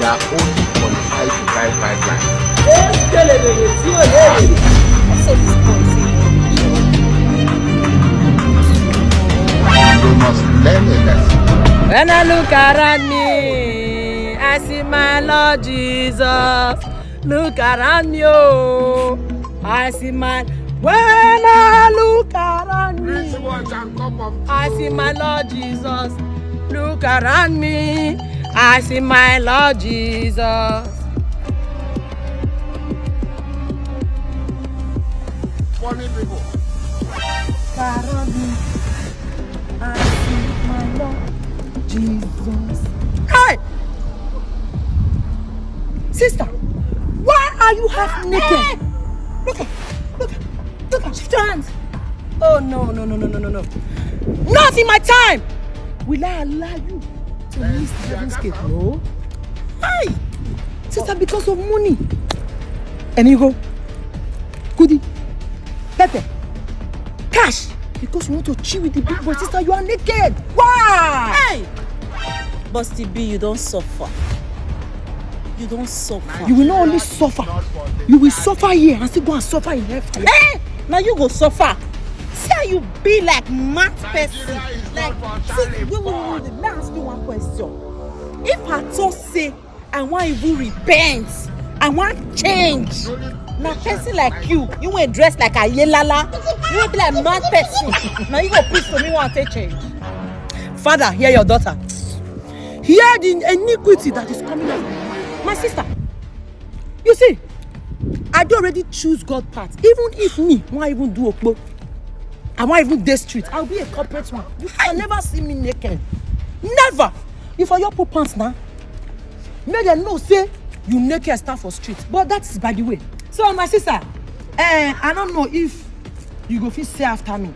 they are only qualified to drive pipeline. You must learn a lesson. When I look around me, I see my Lord Jesus. Look around me, oh, I see my. When I look around me, I see my Lord Jesus. Look around me, I see my Lord Jesus. Funny people. Around me, I see my Lord Jesus. Hey! Sister, why are you half naked? Look at, shift your hands. Oh, no. Not in my time. Will I allow you to miss heaven's gate? No. Hey! Sister, because of money. And you go, goody, pepper, cash. Because you want to chill with the big boy. Sister, you are naked. Why? Hey! But still be, you don't suffer. You don't suffer. You will not only suffer. You will suffer here and still go and suffer in hell. Eh? Now you go suffer. See how you be like mad person. Like, see, wait. Let me ask you one question. If I talk say, I want even repent, I want change. Now person like you won't dress like a yelala. You won't be like mad person. Now you go preach to me want to take change. Father, hear your daughter. Hear the iniquity that is coming up. My sister, you see, I do already choose God's path. Even if me, won't even do okpo, I won't even day street. I'll be a corporate one. You can never see me naked. Never. If I your put pants now, make them know say you naked stand for street. But that is by the way. So my sister, I don't know if you go fit say after me.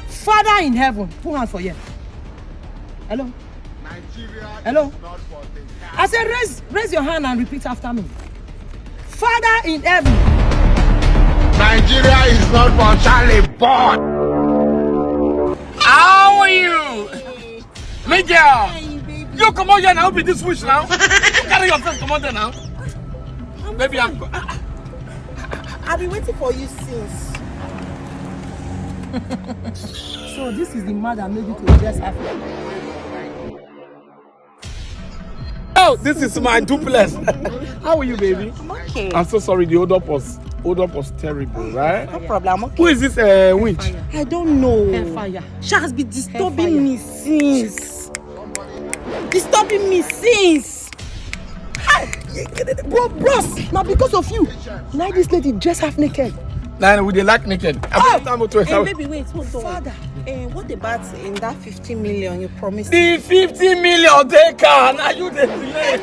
Father in heaven, put hand for you. Hello. Nigeria Hello. is not for the I said raise your hand and repeat after me. Father in heaven. Nigeria is not for Charlie Bond. How are you? Miguel! You come on here now, be this wish now. You carry yourself, come on there now. Baby, I've been waiting for you since. So this is the man that made you to dress Africa. Oh, this is my duplex. How are you, baby? I'm okay. I'm so sorry, the hold up was terrible, right? No problem. I'm okay. Who is this winch? I don't know. Hellfire. She has been disturbing me since. Disturbing me since. Bros, now because of you, now this lady dress half naked. Nah, we dey like naked. Baby, wait, hold on. Father. What about in that 50 million you promised? The 50 million they can. Are you the delay?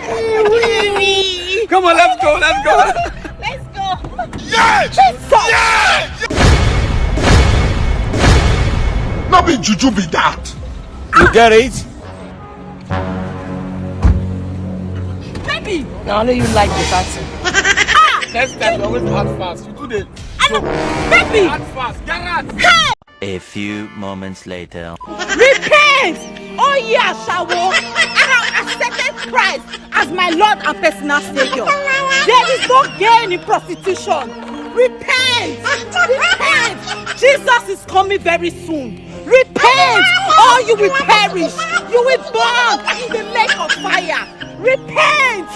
Come on, let's go. Let's go. Yes! Yes! Not be juju be that. You get it? Baby! Now only you like the tattoo. Next time you always act fast. You do the Baby! act fast. Get out. A few moments later. Repent! Oh yeah, Ashawo! I have accepted Christ as my Lord and personal Savior. There is no gain in prostitution. Repent! Repent! Jesus is coming very soon. Repent! Or you will perish. You will burn in the lake of fire. Repent!